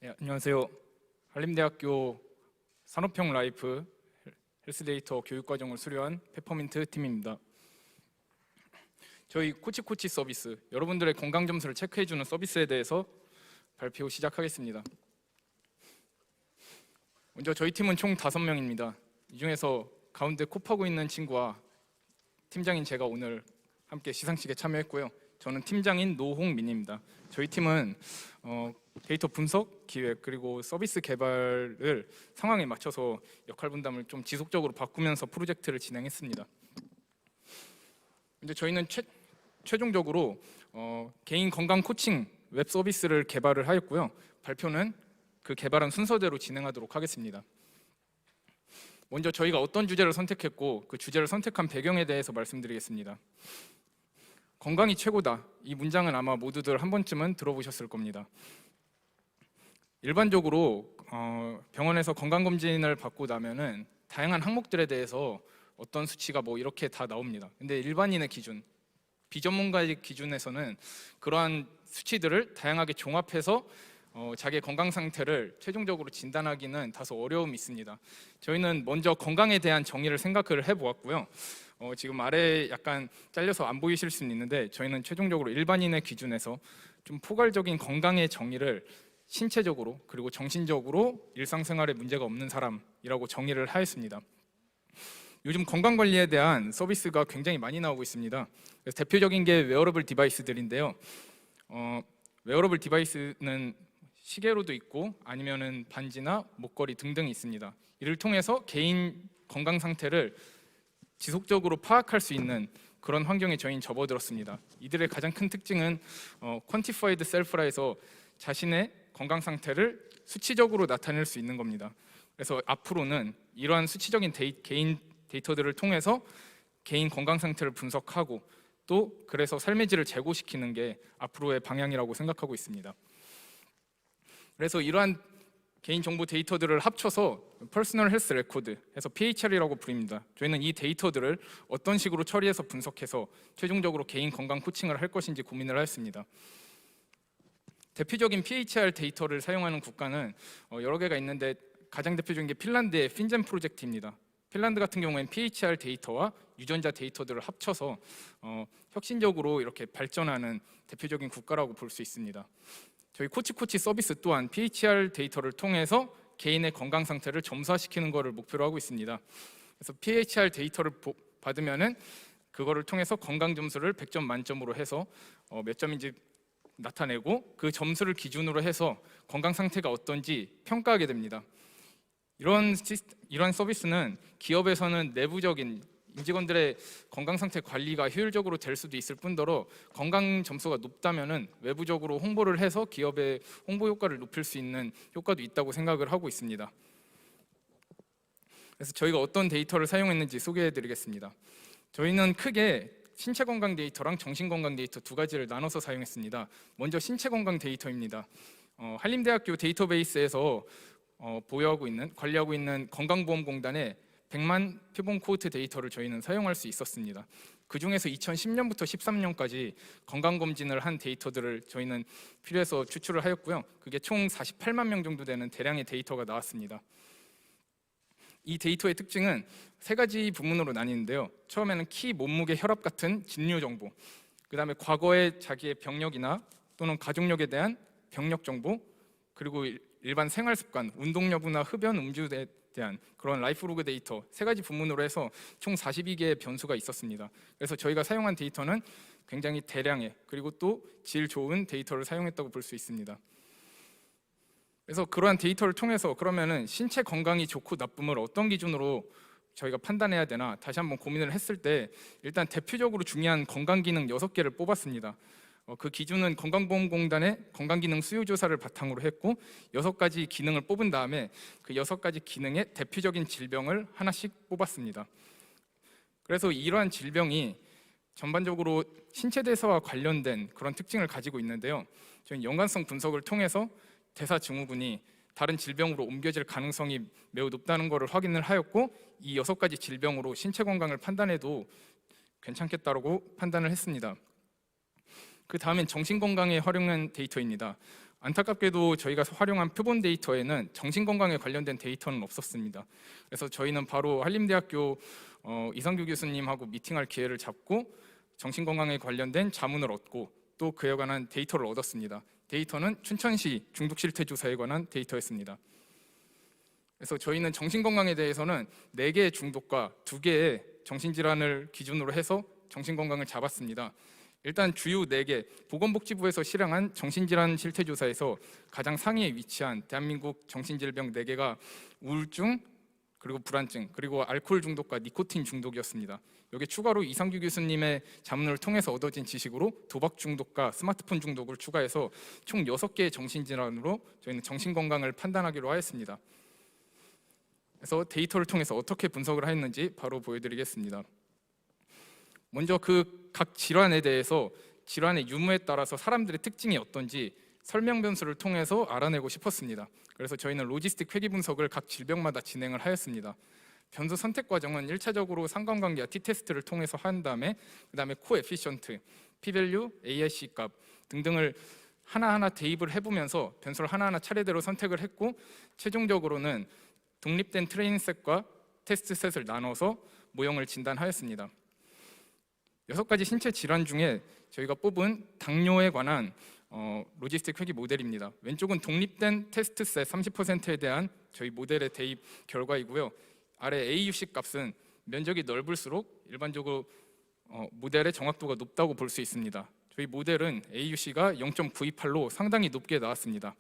네, 안녕하세요. 한림대학교 산업형 라이프 헬스데이터 교육과정을 수료한 페퍼민트 팀입니다. 저희 코치코치 서비스, 여러분들의 건강 점수를 체크해주는 서비스에 대해서 발표 시작하겠습니다. 먼저 저희 팀은 총 5명입니다. 이 중에서 가운데 코 파고 있는 친구와 팀장인 제가 오늘 함께 시상식에 참여했고요. 저는 팀장인 노홍민입니다. 저희 팀은 데이터 분석, 기획, 그리고 서비스 개발을 상황에 맞춰서 역할 분담을 좀 지속적으로 바꾸면서 프로젝트를 진행했습니다. 근데 저희는 최종적으로 개인 건강 코칭 웹 서비스를 개발을 하였고요. 발표는 그 개발한 순서대로 진행하도록 하겠습니다. 먼저 저희가 어떤 주제를 선택했고 그 주제를 선택한 배경에 대해서 말씀드리겠습니다. 건강이 최고다. 이 문장은 아마 모두들 한 번쯤은 들어보셨을 겁니다. 일반적으로 병원에서 건강검진을 받고 나면은 다양한 항목들에 대해서 어떤 수치가 뭐 이렇게 다 나옵니다. 근데 일반인의 기준, 비전문가의 기준에서는 그러한 수치들을 다양하게 종합해서 자기의 건강 상태를 최종적으로 진단하기는 다소 어려움이 있습니다. 저희는 먼저 건강에 대한 정의를 생각을 해보았고요. 지금 아래에 약간 잘려서 안 보이실 수는 있는데 저희는 최종적으로 일반인의 기준에서 좀 포괄적인 건강의 정의를 신체적으로 그리고 정신적으로 일상생활에 문제가 없는 사람이라고 정의를 하였습니다. 요즘 건강관리에 대한 서비스가 굉장히 많이 나오고 있습니다. 그래서 대표적인 게 웨어러블 디바이스들인데요. 웨어러블 디바이스는 시계로도 있고 아니면은 반지나 목걸이 등등이 있습니다. 이를 통해서 개인 건강 상태를 지속적으로 파악할 수 있는 그런 환경에 저희는 접어들었습니다. 이들의 가장 큰 특징은 퀀티파이드 셀프라에서 자신의 건강 상태를 수치적으로 나타낼 수 있는 겁니다. 그래서 앞으로는 이러한 수치적인 개인 데이터들을 통해서 개인 건강 상태를 분석하고 또 그래서 삶의 질을 제고시키는 게 앞으로의 방향이라고 생각하고 있습니다. 그래서 이러한 개인정보 데이터들을 합쳐서 퍼스널 헬스 레코드 해서 PHR이라고 부릅니다. 저희는 이 데이터들을 어떤 식으로 처리해서 분석해서 최종적으로 개인 건강 코칭을 할 것인지 고민을 하였습니다. 대표적인 PHR 데이터를 사용하는 국가는 여러 개가 있는데 가장 대표적인 게 핀란드의 핀젠 프로젝트입니다. 핀란드 같은 경우에는 PHR 데이터와 유전자 데이터들을 합쳐서 혁신적으로 이렇게 발전하는 대표적인 국가라고 볼 수 있습니다. 저희 코치코치 서비스 또한 PHR 데이터를 통해서 개인의 건강 상태를 점수화시키는 것을 목표로 하고 있습니다. 그래서 PHR 데이터를 받으면은 그거를 통해서 건강 점수를 100점 만점으로 해서 몇 점인지 나타내고 그 점수를 기준으로 해서 건강 상태가 어떤지 평가하게 됩니다. 이런 서비스는 기업에서는 내부적인 임직원들의 건강 상태 관리가 효율적으로 될 수도 있을 뿐더러 건강 점수가 높다면은 외부적으로 홍보를 해서 기업의 홍보 효과를 높일 수 있는 효과도 있다고 생각을 하고 있습니다. 그래서 저희가 어떤 데이터를 사용했는지 소개해 드리겠습니다. 저희는 크게 신체 건강 데이터랑 정신 건강 데이터 두 가지를 나눠서 사용했습니다. 먼저 신체 건강 데이터입니다. 한림대학교 데이터베이스에서 관리하고 있는 건강보험공단의 100만 표본 코호트 데이터를 저희는 사용할 수 있었습니다. 그 중에서 2010년부터 13년까지 건강검진을 한 데이터들을 저희는 필요해서 추출을 하였고요. 그게 총 48만 명 정도 되는 대량의 데이터가 나왔습니다. 이 데이터의 특징은 세 가지 부문으로 나뉘는데요. 처음에는 키, 몸무게, 혈압 같은 진료 정보, 그 다음에 과거의 자기의 병력이나 또는 가족력에 대한 병력 정보, 그리고 일반 생활 습관, 운동 여부나 흡연, 음주에 대한 그런 라이프 로그 데이터 세 가지 부문으로 해서 총 42개의 변수가 있었습니다. 그래서 저희가 사용한 데이터는 굉장히 대량의 그리고 또 질 좋은 데이터를 사용했다고 볼 수 있습니다. 그래서 그러한 데이터를 통해서 그러면은 신체 건강이 좋고 나쁨을 어떤 기준으로 저희가 판단해야 되나 다시 한번 고민을 했을 때 일단 대표적으로 중요한 건강기능 6개를 뽑았습니다. 그 기준은 건강보험공단의 건강기능 수요조사를 바탕으로 했고 6가지 기능을 뽑은 다음에 그 6가지 기능의 대표적인 질병을 하나씩 뽑았습니다. 그래서 이러한 질병이 전반적으로 신체대사와 관련된 그런 특징을 가지고 있는데요. 저희는 연관성 분석을 통해서 대사증후군이 다른 질병으로 옮겨질 가능성이 매우 높다는 것을 확인을 하였고 이 6가지 질병으로 신체 건강을 판단해도 괜찮겠다고 판단을 했습니다. 그 다음엔 정신건강에 활용한 데이터입니다. 안타깝게도 저희가 활용한 표본 데이터에는 정신건강에 관련된 데이터는 없었습니다. 그래서 저희는 바로 한림대학교 이상규 교수님하고 미팅할 기회를 잡고 정신건강에 관련된 자문을 얻고 또 그에 관한 데이터를 얻었습니다. 데이터는 춘천시 중독실태조사에 관한 데이터였습니다. 그래서 저희는 정신건강에 대해서는 4개의 중독과 2개의 정신질환을 기준으로 해서 정신건강을 잡았습니다. 일단 주요 4개, 보건복지부에서 실행한 정신질환 실태조사에서 가장 상위에 위치한 대한민국 정신질병 4개가 우울증, 그리고 불안증, 그리고 알코올 중독과 니코틴 중독이었습니다. 여기 추가로 이상규 교수님의 자문을 통해서 얻어진 지식으로 도박 중독과 스마트폰 중독을 추가해서 총 6개의 정신질환으로 저희는 정신건강을 판단하기로 하였습니다. 그래서 데이터를 통해서 어떻게 분석을 하였는지 바로 보여드리겠습니다. 먼저 그 각 질환에 대해서 질환의 유무에 따라서 사람들의 특징이 어떤지 설명 변수를 통해서 알아내고 싶었습니다. 그래서 저희는 로지스틱 회귀 분석을 각 질병마다 진행을 하였습니다. 변수 선택 과정은 1차적으로 상관관계와 t-테스트를 통해서 한 다음에 그다음에 코에피션트, p-밸류, AIC 값 등등을 하나하나 대입을 해보면서 변수를 하나하나 차례대로 선택을 했고 최종적으로는 독립된 트레이닝 셋과 테스트 셋을 나눠서 모형을 진단하였습니다. 6가지 신체 질환 중에 저희가 뽑은 당뇨에 관한 로지스틱 회귀 모델입니다. 왼쪽은 독립된 테스트 셋 30%에 대한 저희 모델의 대입 결과이고요. 아래 AUC 값은 면적이 넓을수록 일반적으로 모델의 정확도가 높다고 볼 수 있습니다. 저희 모델은 AUC가 0.928로 상당히 높게 나왔습니다.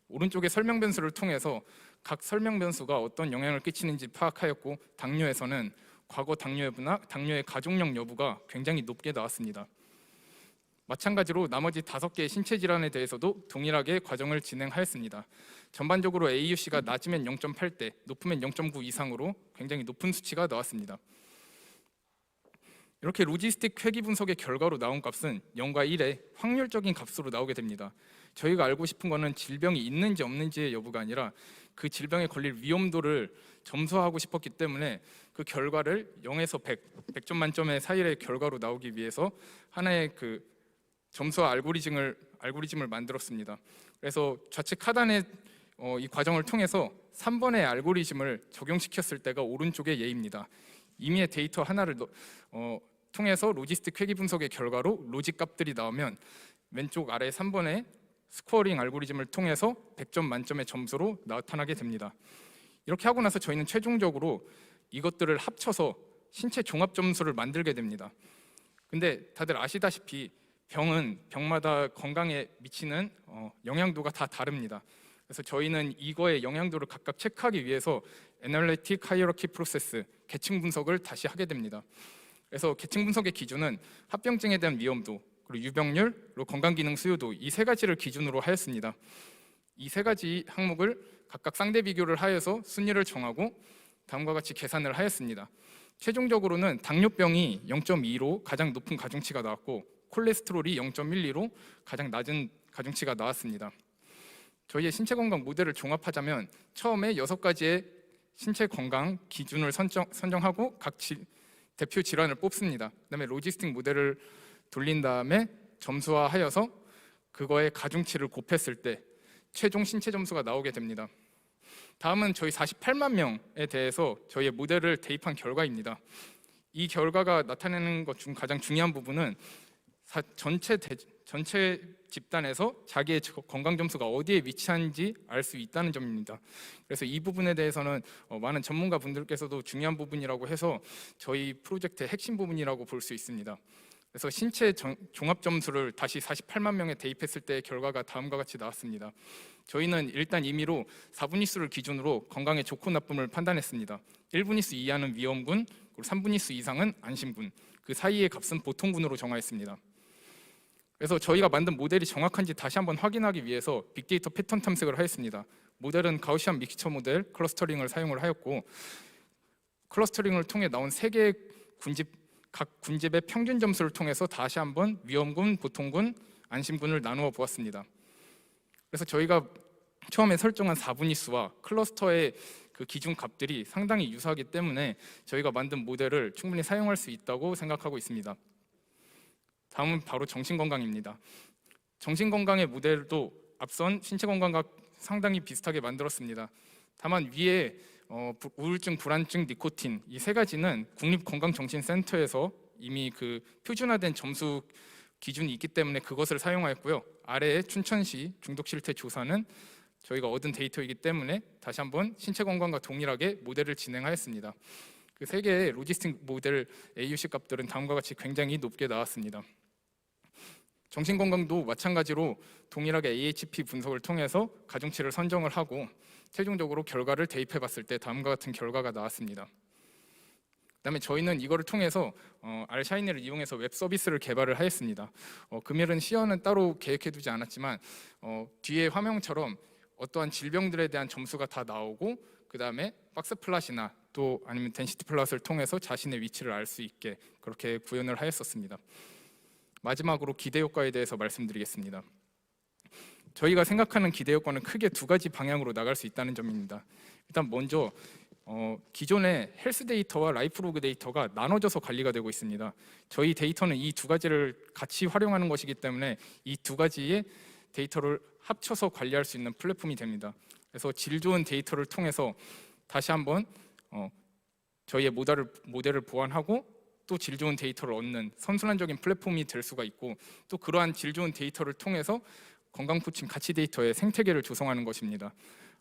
오른쪽의 설명 변수를 통해서 각 설명 변수가 어떤 영향을 끼치는지 파악하였고 당뇨에서는 과거 당뇨 여부나 당뇨의 가족력 여부가 굉장히 높게 나왔습니다. 마찬가지로 나머지 5개의 신체 질환에 대해서도 동일하게 과정을 진행하였습니다. 전반적으로 AUC가 낮으면 0.8대, 높으면 0.9 이상으로 굉장히 높은 수치가 나왔습니다. 이렇게 로지스틱 회귀 분석의 결과로 나온 값은 0과 1의 확률적인 값으로 나오게 됩니다. 저희가 알고 싶은 거는 질병이 있는지 없는지의 여부가 아니라 그 질병에 걸릴 위험도를 점수화하고 싶었기 때문에 그 결과를 0에서 100점 만점의 사이의 결과로 나오기 위해서 하나의 그 점수화 알고리즘을 만들었습니다. 그래서 좌측 하단의 이 과정을 통해서 3번의 알고리즘을 적용시켰을 때가 오른쪽의 예입니다. 임의의 데이터 하나를 통해서 로지스틱 회귀 분석의 결과로 로직 값들이 나오면 왼쪽 아래 3번의 스코어링 알고리즘을 통해서 100점 만점의 점수로 나타나게 됩니다. 이렇게 하고 나서 저희는 최종적으로 이것들을 합쳐서 신체 종합 점수를 만들게 됩니다. 근데 다들 아시다시피 병은 병마다 건강에 미치는 영향도가 다 다릅니다. 그래서 저희는 이거의 영향도를 각각 체크하기 위해서 애널리틱 하이어러키 프로세스, 계층 분석을 다시 하게 됩니다. 그래서 계층 분석의 기준은 합병증에 대한 위험도, 그리고 유병률, 그리고 건강기능 수요도 이 3가지를 기준으로 하였습니다. 이 3가지 항목을 각각 쌍대 비교를 하여서 순위를 정하고 다음과 같이 계산을 하였습니다. 최종적으로는 당뇨병이 0.2로 가장 높은 가중치가 나왔고 콜레스테롤이 0.12로 가장 낮은 가중치가 나왔습니다. 저희의 신체 건강 모델을 종합하자면 처음에 6가지의 신체 건강 기준을 선정하고 각 대표 질환을 뽑습니다. 그다음에 로지스틱 모델을 돌린 다음에 점수화하여서 그거의 가중치를 곱했을 때 최종 신체 점수가 나오게 됩니다. 다음은 저희 48만 명에 대해서 저희의 모델을 대입한 결과입니다. 이 결과가 나타내는 것 중 가장 중요한 부분은 전체 집단에서 자기의 건강 점수가 어디에 위치한지 알 수 있다는 점입니다. 그래서 이 부분에 대해서는 많은 전문가 분들께서도 중요한 부분이라고 해서 저희 프로젝트의 핵심 부분이라고 볼 수 있습니다. 그래서 신체 종합 점수를 다시 48만 명에 대입했을 때의 결과가 다음과 같이 나왔습니다. 저희는 일단 임의로 4분위수를 기준으로 건강의 좋고 나쁨을 판단했습니다. 1분위수 이하는 위험군, 그리고 3분위수 이상은 안심군, 그 사이의 값은 보통군으로 정하였습니다. 그래서 저희가 만든 모델이 정확한지 다시 한번 확인하기 위해서 빅데이터 패턴 탐색을 하였습니다. 모델은 가우시안 믹스처 모델 클러스터링을 사용을 하였고 클러스터링을 통해 나온 3개의 각 군집의 평균 점수를 통해서 다시 한번 위험군, 보통군, 안심군을 나누어 보았습니다. 그래서 저희가 처음에 설정한 4분위수와 클러스터의 그 기준 값들이 상당히 유사하기 때문에 저희가 만든 모델을 충분히 사용할 수 있다고 생각하고 있습니다. 다음은 바로 정신건강입니다. 정신건강의 모델도 앞선 신체 건강과 상당히 비슷하게 만들었습니다. 다만 위에 우울증, 불안증, 니코틴 이 세 가지는 국립건강정신센터에서 이미 그 표준화된 점수 기준이 있기 때문에 그것을 사용하였고요. 아래에 춘천시 중독 실태 조사는 저희가 얻은 데이터이기 때문에 다시 한번 신체 건강과 동일하게 모델을 진행하였습니다. 그 세 개의 로지스틱 모델 AUC 값들은 다음과 같이 굉장히 높게 나왔습니다. 정신 건강도 마찬가지로 동일하게 AHP 분석을 통해서 가중치를 선정을 하고 최종적으로 결과를 대입해 봤을 때 다음과 같은 결과가 나왔습니다. 그다음에 저희는 이거를 통해서 R샤이니를 이용해서 웹 서비스를 개발을 하였습니다. 금일은 시연은 따로 계획해두지 않았지만 뒤에 화면처럼 어떠한 질병들에 대한 점수가 다 나오고 그 다음에 박스 플랫이나 또 아니면 덴시티 플랫을 통해서 자신의 위치를 알 수 있게 그렇게 구현을 하였었습니다. 마지막으로 기대 효과에 대해서 말씀드리겠습니다. 저희가 생각하는 기대 효과는 크게 두 가지 방향으로 나갈 수 있다는 점입니다. 일단 먼저 기존의 헬스 데이터와 라이프로그 데이터가 나눠져서 관리가 되고 있습니다. 저희 데이터는 이 두 가지를 같이 활용하는 것이기 때문에 이 두 가지의 데이터를 합쳐서 관리할 수 있는 플랫폼이 됩니다. 그래서 질 좋은 데이터를 통해서 다시 한번 저희의 모델을 보완하고 또 질 좋은 데이터를 얻는 선순환적인 플랫폼이 될 수가 있고 또 그러한 질 좋은 데이터를 통해서 건강 코칭 가치 데이터의 생태계를 조성하는 것입니다.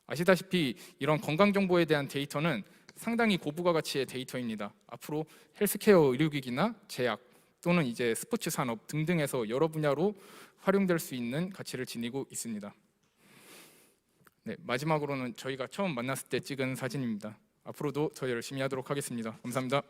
아시다시피 이런 건강 정보에 대한 데이터는 상당히 고부가 가치의 데이터입니다. 앞으로 헬스케어 의료기기나 제약 또는 이제 스포츠 산업 등등에서 여러 분야로 활용될 수 있는 가치를 지니고 있습니다. 네, 마지막으로는 저희가 처음 만났을 때 찍은 사진입니다. 앞으로도 더 열심히 하도록 하겠습니다. 감사합니다.